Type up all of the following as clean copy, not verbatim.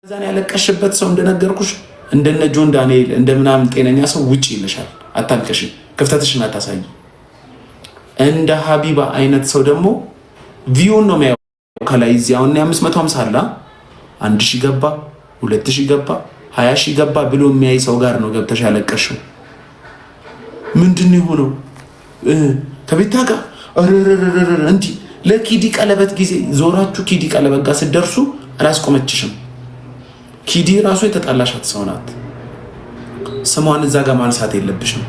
ዛኔ ያለቀሽበት ሰው እንደነገርኩሽ እንደነ ጆን ዳንኤል እንደምናምን ጤነኛ ሰው ውጪ ይልሻል። አታልቀሽ፣ ክፍተትሽን አታሳይ። እንደ ሀቢባ አይነት ሰው ደግሞ ቪውን ነው የሚያየው ከላይ እዚህ አሁን 550 አላ 1000 ገባ 2000 ገባ 20000 ገባ ብሎ የሚያይ ሰው ጋር ነው ገብተሽ ያለቀሽው። ምንድነው የሆነው? ከቤታ ጋር እንዲ ለኪዲ ቀለበት ጊዜ ዞራችሁ ኪዲ ቀለበት ጋር ስትደርሱ አላስቆመችሽም። ኪዲ ራሱ የተጣላሻት ሰው ናት። ስሟን እዛ ጋር ማንሳት የለብሽም።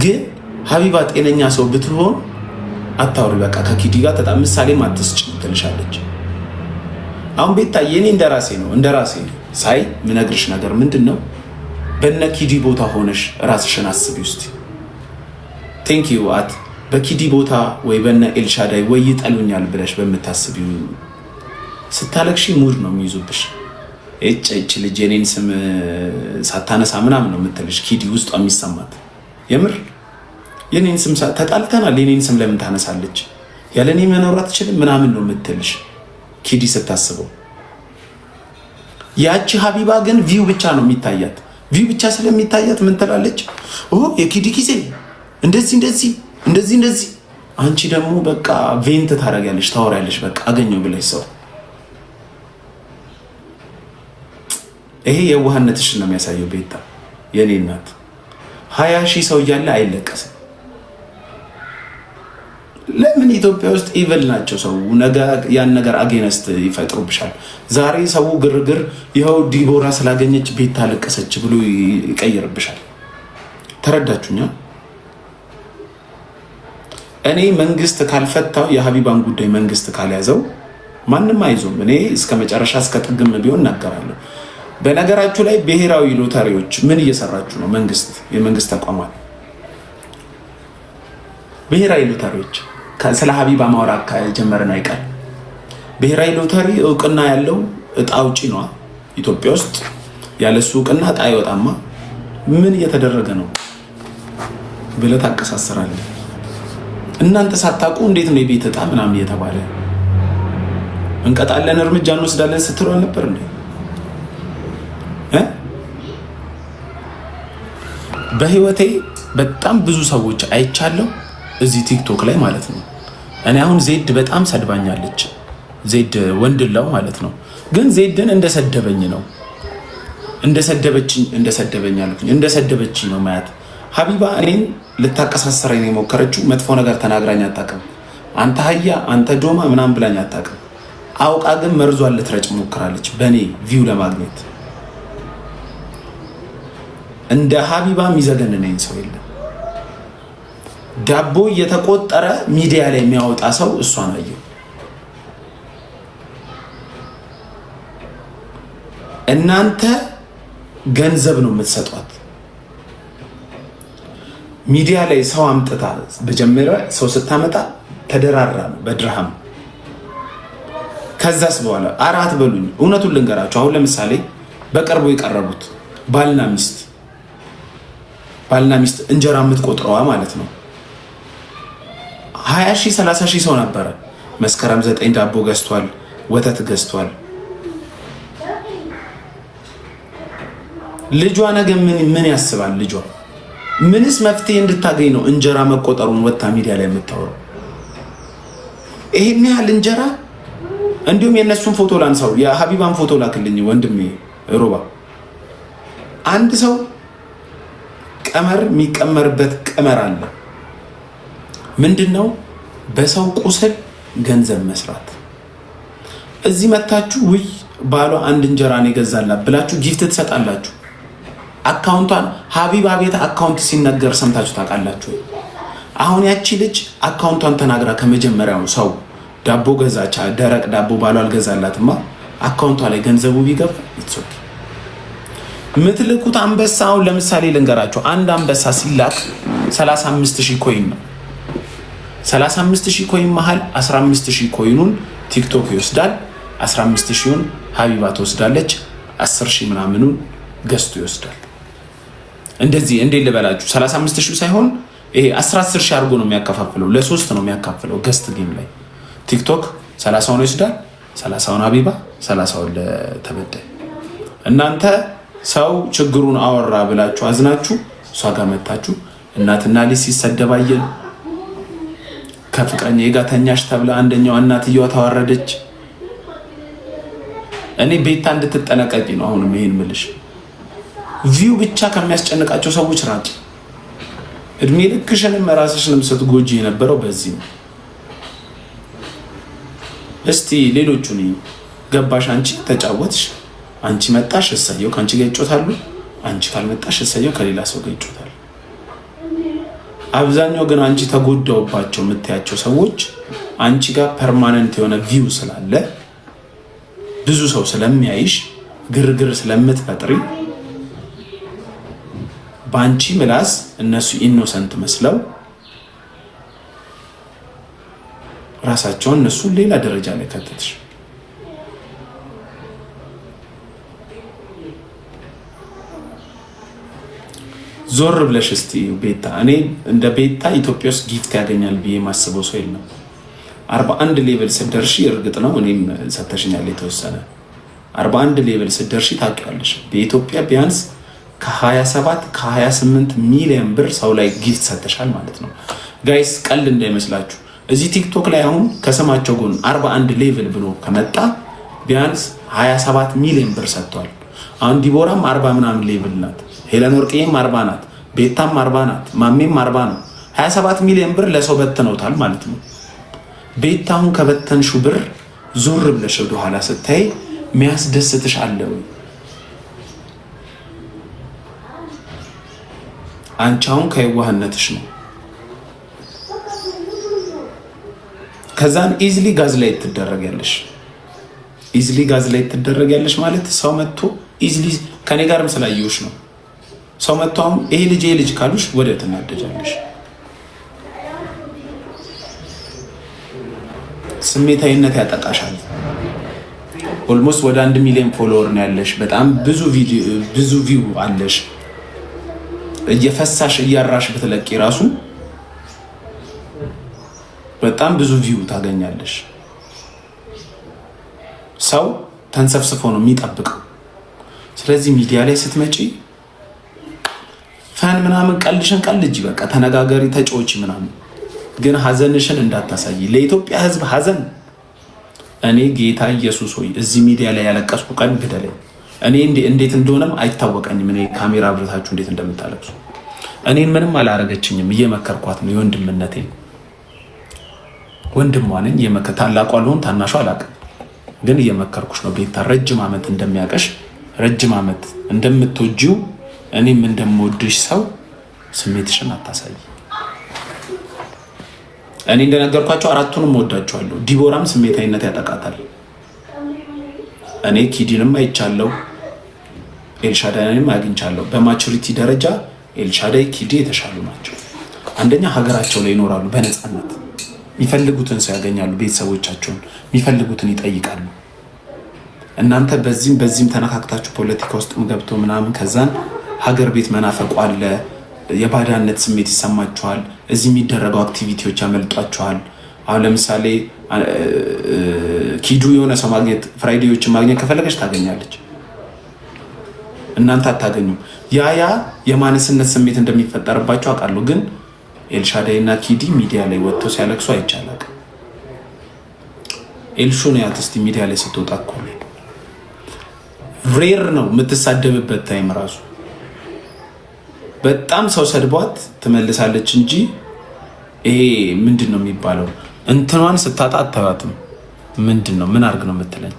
ግን ሀቢባ ጤነኛ ሰው ብትሆን አታውሪ። በቃ ከኪዲ ጋር ምሳሌም አትስጭ ትልሻለች። አሁን ቤታ የኔ እንደራሴ ነው ሳይ ምነግርሽ ነገር ምንድነው? በነ ኪዲ ቦታ ሆነሽ ራስሽን አስቢ ውስጥ ቴንክ ዩ አት በኪዲ ቦታ ወይ በነ ኤልሻዳይ ወይ ይጠሉኛል ብለሽ በምታስቢው ስታለቅሺ ሙድ ነው የሚይዙብሽ። እጭ ልጅ የኔን ስም ሳታነሳ ምናምን ነው የምትልሽ ኪዲ ውስጥ የሚሰማት። የምር የኔን ስም ተጣልተናል፣ የኔን ስም ለምን ታነሳለች? ያለኔ መኖር አትችልም ምናምን ነው የምትልሽ ኪዲ ስታስበው። ያቺ ሀቢባ ግን ቪው ብቻ ነው የሚታያት። ቪው ብቻ ስለሚታያት ምን ትላለች? የኪዲ ጊዜ እንደዚህ። አንቺ ደግሞ በቃ ቬንት ታደርጊያለሽ፣ ታወሪያለሽ። በቃ አገኘው ብለሽ ሰው ይሄ የዋህነትሽን ነው የሚያሳየው። ቤታ የኔ እናት 20,000 ሰው እያለ አይለቀስም። ለምን ኢትዮጵያ ውስጥ ኢቨል ናቸው ሰው ነገ ያን ነገር አጌነስት ይፈጥሩብሻል። ዛሬ ሰው ግርግር ይኸው ዲቦራ ስላገኘች ቤታ ለቀሰች ብሎ ይቀይርብሻል። ተረዳችሁኛ? እኔ መንግስት ካልፈታው የሀቢባን ጉዳይ መንግስት ካልያዘው ማንም አይዞም። እኔ እስከ መጨረሻ እስከ ጥግም ቢሆን እናገራለሁ። በነገራችሁ ላይ ብሔራዊ ሎተሪዎች ምን እየሰራችሁ ነው? የመንግስት ተቋማት ብሔራዊ ሎተሪዎች ስለ ሀቢባ ማውራት ከጀመረን አይቀር ብሔራዊ ሎተሪ እውቅና ያለው እጣ አውጪ ነው ኢትዮጵያ ውስጥ። ያለሱ እውቅና እጣ አይወጣማ። ምን እየተደረገ ነው ብለህ ታቀሳስራለህ። እናንተ ሳታውቁ እንዴት ነው የቤት እጣ ምናምን እየተባለ እንቀጣለን እርምጃ እንወስዳለን ስትሉ አልነበር እንዴ? በህይወቴ በጣም ብዙ ሰዎች አይቻለሁ እዚህ ቲክቶክ ላይ ማለት ነው። እኔ አሁን ዜድ በጣም ሰድባኛለች። ዜድ ወንድላው ማለት ነው። ግን ዜድን እንደሰደበኝ ነው እንደሰደበችኝ ነው ማያት። ሀቢባ እኔን ልታቀሳሰረኝ የሞከረችው መጥፎ ነገር ተናግራኝ አታውቅም። አንተ ሀያ አንተ ዶማ ምናምን ብላኝ አታውቅም። አውቃ ግን መርዟን ልትረጭ ሞክራለች በእኔ ቪው ለማግኘት። እንደ ሀቢባ የሚዘገንነኝ ሰው የለም። ዳቦ እየተቆጠረ ሚዲያ ላይ የሚያወጣ ሰው እሷን አየሁ። እናንተ ገንዘብ ነው የምትሰጧት። ሚዲያ ላይ ሰው አምጥታ በጀመረ ሰው ስታመጣ ተደራራ ነው በድርሃም። ከዛስ በኋላ አራት በሉኝ። እውነቱን ልንገራችሁ። አሁን ለምሳሌ በቅርቡ የቀረቡት ባልና ሚስት እንጀራ የምትቆጥረዋ ማለት ነው 20,000 30,000 ሰው ነበረ። መስከረም 9 ዳቦ ገዝቷል፣ ወተት ገዝቷል። ልጇ ነገ ምን ያስባል? ልጇ ምንስ መፍትሄ እንድታገኝ ነው እንጀራ መቆጠሩን ወጣ ሚዲያ ላይ የምታወራው? ይሄን ያህል እንጀራ። እንዲሁም የነሱን ፎቶ ላንሳው፣ የሀቢባን ፎቶ ላክልኝ ወንድሜ ሮባ። አንድ ሰው ቀመር የሚቀመርበት ቀመር አለ። ምንድነው? በሰው ቁስል ገንዘብ መስራት። እዚህ መታችሁ ውይ ባሏ አንድ እንጀራን የገዛላት ብላችሁ ጊፍት ትሰጣላችሁ። አካውንቷን ሀቢባ ቤት አካውንት ሲነገር ሰምታችሁ ታውቃላችሁ? አሁን ያቺ ልጅ አካውንቷን ተናግራ ከመጀመሪያው ሰው ዳቦ ገዛቻ፣ ደረቅ ዳቦ ባሏ አልገዛላትማ። አካውንቷ ላይ ገንዘቡ ቢገባ ይትሶክ ምትልኩት አንበሳ። አሁን ለምሳሌ ልንገራችሁ፣ አንድ አንበሳ ሲላክ 35,000 ኮይን ነው። 35,000 ኮይን መሃል 15,000 ኮይኑን ቲክቶክ ይወስዳል፣ 15,000ን ሀቢባ ትወስዳለች፣ 10,000 ምናምኑን ገዝቶ ይወስዳል። እንደዚህ እንዴት ልበላችሁ፣ 35,000 ሳይሆን ይሄ 10,000 አድርጎ ነው የሚያከፋፍለው። ለሶስት ነው የሚያካፍለው። ገስት ጌም ላይ ቲክቶክ 30ውን ይወስዳል፣ 30ውን ሀቢባ፣ 30ውን ለተበዳይ። እናንተ ሰው ችግሩን አወራ ብላችሁ አዝናችሁ እሷ ጋር መታችሁ እናትና ልጅ ሲሰደባየን ከፍቅረኛ ጋር ተኛሽ ተብላ አንደኛው እናትየዋ ተዋረደች። እኔ ቤታ እንድትጠነቀቂ ነው አሁንም ይሄን ምልሽ። ቪው ብቻ ከሚያስጨንቃቸው ሰዎች ራቂ። እድሜ ልክሽንም ራስሽንም ስትጎጂ የነበረው በዚህ ነው። እስቲ ሌሎቹን ገባሽ፣ አንቺ ተጫወትሽ፣ አንቺ መጣሽ፣ እሰየው ከአንቺ ጋር ይጮታሉ። አንቺ ካልመጣሽ እሰየው ከሌላ ሰው ጋር ይጮታሉ። አብዛኛው ግን አንቺ ተጎዳውባቸው የምታያቸው ሰዎች አንቺ ጋር ፐርማነንት የሆነ ቪው ስላለ ብዙ ሰው ስለሚያይሽ ግርግር ስለምትፈጥሪ በአንቺ ምላስ እነሱ ኢኖሰንት መስለው ራሳቸውን እነሱ ሌላ ደረጃ ላይ ከተትሽ። ዞር ብለሽ እስቲ ቤታ፣ እኔ እንደ ቤታ ኢትዮጵያ ውስጥ ጊፍት ያገኛል ብዬ ማስበው ሰው የለም። 41 ሌቭል ስትደርሺ እርግጥ ነው እኔም ሰተሽኛል የተወሰነ 41 ሌቭል ስትደርሺ ታውቂያለሽ። በኢትዮጵያ ቢያንስ ከ27 ከ28 ሚሊዮን ብር ሰው ላይ ጊፍት ሰተሻል ማለት ነው። ጋይስ ቀልድ እንዳይመስላችሁ። እዚህ ቲክቶክ ላይ አሁን ከስማቸው ጎን 41 ሌቭል ብሎ ከመጣ ቢያንስ 27 ሚሊዮን ብር ሰጥቷል። አሁን ዲቦራም 40 ምናምን ሌቭል ናት። ሄለን ወርቅዬም 40 ናት። ቤታም 40 ናት። ማሜም 40 ነው። 27 ሚሊዮን ብር ለሰው በትነውታል ማለት ነው። ቤታ አሁን ከበተንሹ ብር ዞር ብለሽ ወደ ኋላ ስታይ የሚያስደስትሽ አለ ወይ? አንቺ አሁን ከየዋህነትሽ ነው። ከዛን ኢዝሊ ጋዝ ላይ ትደረጊያለሽ። ኢዝሊ ጋዝ ላይ ትደረጊያለሽ ማለት ሰው መጥቶ ኢዝሊ ከኔ ጋርም ስላየሁሽ ነው። ሰው መጥቶ አሁን ይሄ ልጅ ካሉሽ ወደ ትናደጃለሽ። ስሜታዊነት ያጠቃሻል። ኦልሞስት ወደ 1 ሚሊዮን ፎሎወር ነው ያለሽ። በጣም ብዙ ቪው አለሽ። እየፈሳሽ እያራሽ ብትለቂ ራሱ በጣም ብዙ ቪው ታገኛለሽ። ሰው ተንሰፍስፎ ነው የሚጠብቀው። ስለዚህ ሚዲያ ላይ ስትመጪ ፈን ምናምን ቀልሽን ቀልጂ፣ በቃ ተነጋገሪ፣ ተጫዎች ምናምን፣ ግን ሀዘንሽን እንዳታሳይ። ለኢትዮጵያ ሕዝብ ሀዘን እኔ ጌታ ኢየሱስ ሆይ እዚህ ሚዲያ ላይ ያለቀስኩ ቀን ግደለኝ። እኔ እንዴት እንደሆነም አይታወቀኝም። እኔ ካሜራ አብረታችሁ እንዴት እንደምታለቅሱ እኔን ምንም አላረገችኝም። እየመከርኳት ነው። የወንድምነቴ ወንድሟ ነኝ። ታላቋ ልሆን ታናሿ አላውቅም፣ ግን እየመከርኩሽ ነው ቤታ። ረጅም ዓመት እንደሚያቀሽ ረጅም ዓመት እንደምትወጂው እኔም እንደምወድሽ ሰው ስሜትሽን አታሳይ። እኔ እንደነገርኳቸው አራቱንም ወዳቸዋለሁ። ዲቦራም ስሜታዊነት ያጠቃታል። እኔ ኪዲንም አይቻለሁ፣ ኤልሻዳይንም አግኝቻለሁ። በማቹሪቲ ደረጃ ኤልሻዳይ ኪዲ የተሻሉ ናቸው። አንደኛ ሀገራቸው ላይ ይኖራሉ በነፃነት፣ የሚፈልጉትን ሰው ያገኛሉ፣ ቤተሰቦቻቸውን የሚፈልጉትን ይጠይቃሉ። እናንተ በዚህም ተነካክታችሁ ፖለቲካ ውስጥም ገብቶ ምናምን ከዛን ሀገር ቤት መናፈቁ አለ። የባዳነት ስሜት ይሰማችኋል። እዚህ የሚደረገው አክቲቪቲዎች ያመልጧችኋል። አሁን ለምሳሌ ኪዱ የሆነ ሰው ማግኘት ፍራይዴዎችን ማግኘት ከፈለገች ታገኛለች፣ እናንተ አታገኙም። ያ የማነስነት ስሜት እንደሚፈጠርባቸው አውቃለሁ። ግን ኤልሻዳይ እና ኪዲ ሚዲያ ላይ ወጥተው ሲያለቅሱ አይቻላል። ኤልሹን ያት እስቲ ሚዲያ ላይ ስትወጣ እኮ ሬር ነው የምትሳደብበት ታይም ራሱ በጣም ሰው ሰድቧት ትመልሳለች እንጂ ይሄ ምንድን ነው የሚባለው እንትኗን ስታጣ አታባትም። ምንድን ነው ምን አርግ ነው የምትለኝ?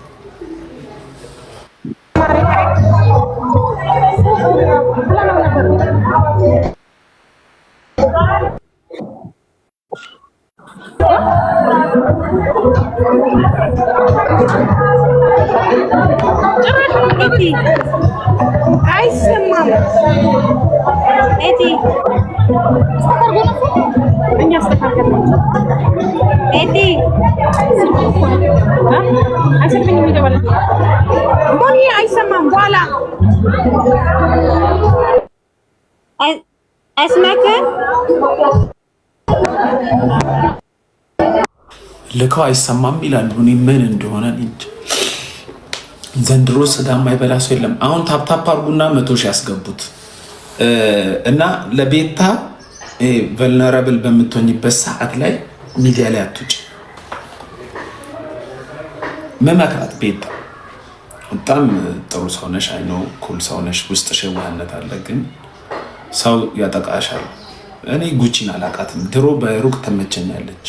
አይሰማም። ኤቲ እኛ አስተካከልነው። ኤቲ አይሰማኝም። ይደወል ሞኒ አይሰማም። በኋላ አይስማከም ልከው አይሰማም ይላሉ። እኔ ምን እንደሆነ እንጂ ዘንድሮ ስጋ የማይበላ ሰው የለም። አሁን ታፕታፕ አርጉና 100 ሺህ ያስገቡት እና ለቤታ ቨልነራብል በምትሆኝበት ሰዓት ላይ ሚዲያ ላይ አትውጭ። መመክራት ቤታ በጣም ጥሩ ሰው ነሽ፣ አይኖ ኩል ሰው ነሽ፣ ውስጥሽ የዋህነት አለ፣ ግን ሰው ያጠቃሻል። እኔ ጉቺን አላቃትም። ድሮ በሩቅ ተመቸኛለች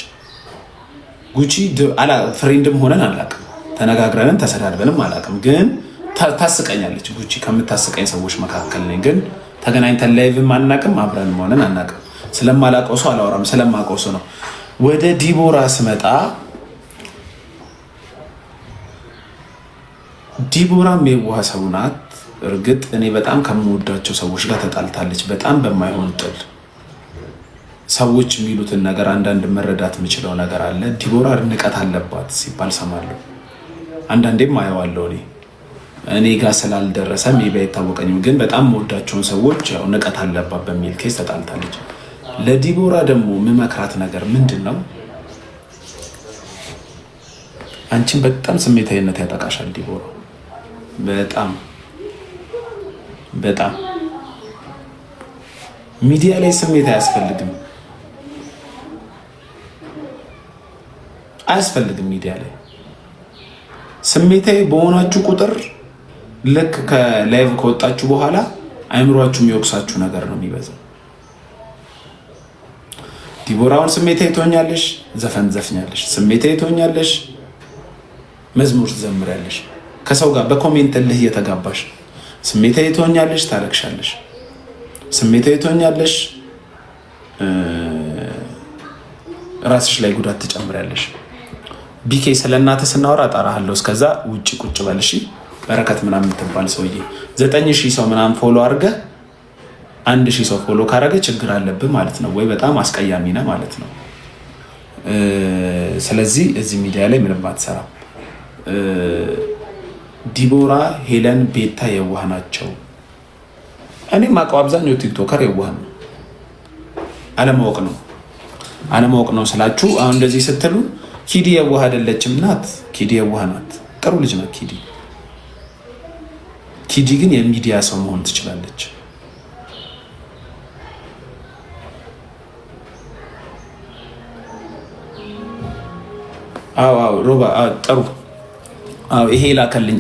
ጉቺ። ፍሬንድም ሆነን አላቅም፣ ተነጋግረንም ተሰዳድበንም አላቅም፣ ግን ታስቀኛለች ጉቺ። ከምታስቀኝ ሰዎች መካከል ነኝ። ግን ተገናኝተን ላይቭም አናቅም፣ አብረን ሆነን አናቅም። ስለማላቀው ሰው አላወራም፣ ስለማቀው ሰው ነው። ወደ ዲቦራ ስመጣ ዲቦራም የዋህ ሰው ናት። እርግጥ እኔ በጣም ከምወዳቸው ሰዎች ጋር ተጣልታለች፣ በጣም በማይሆን ጥል። ሰዎች የሚሉትን ነገር አንዳንድ መረዳት የምችለው ነገር አለ። ዲቦራ ንቀት አለባት ሲባል ሰማለሁ፣ አንዳንዴም አየዋለሁ። እኔ ጋር ስላልደረሰ ሜቢ አይታወቀኝም፣ ግን በጣም የምወዳቸውን ሰዎች ያው ንቀት አለባት በሚል ኬስ ተጣልታለች። ለዲቦራ ደግሞ የምመክራት ነገር ምንድን ነው? አንቺን በጣም ስሜታዊነት ያጠቃሻል ዲቦራ፣ በጣም ሚዲያ ላይ ስሜት አያስፈልግም። ሚዲያ ላይ ስሜታዊ በሆናችሁ ቁጥር ልክ ከላይቭ ከወጣችሁ በኋላ አይምሯችሁ የሚወቅሳችሁ ነገር ነው የሚበዛው። ዲቦራውን ስሜታዊ ትሆኛለሽ፣ ዘፈን ዘፍኛለሽ፣ ስሜታዊ ትሆኛለሽ፣ መዝሙር ትዘምሪያለሽ፣ ከሰው ጋር በኮሜንት እልህ እየተጋባሽ ስሜታዊ ትሆኛለሽ፣ ታለቅሻለሽ፣ ስሜታዊ ትሆኛለሽ፣ ራስሽ ላይ ጉዳት ትጨምሪያለሽ። ቢኬ ስለ እናትህ ስናወራ እጠራሃለሁ፣ እስከዛ ውጭ ቁጭ በልሽ። በረከት ምናምን የምትባል ሰውዬ 9000 ሰው ምናምን ፎሎ አድርገህ 1000 ሰው ፎሎ ካረገ ችግር አለብህ ማለት ነው፣ ወይ በጣም አስቀያሚ ነህ ማለት ነው። ስለዚህ እዚህ ሚዲያ ላይ ምንም አትሰራም። ዲቦራ፣ ሄለን፣ ቤታ የዋህ ናቸው። እኔም አውቀው አብዛኛው ቲክቶከር የዋህ ነው። አለማወቅ ነው ስላችሁ አሁን እንደዚህ ስትሉ ኪዲ የዋህ አይደለችም። ናት፣ ኪዲ የዋህ ናት፣ ጥሩ ልጅ ናት ኪዲ። ኪዲ ግን የሚዲያ ሰው መሆን ትችላለች። አዎ ሮባ ጥሩ። ይሄ ላከልኝ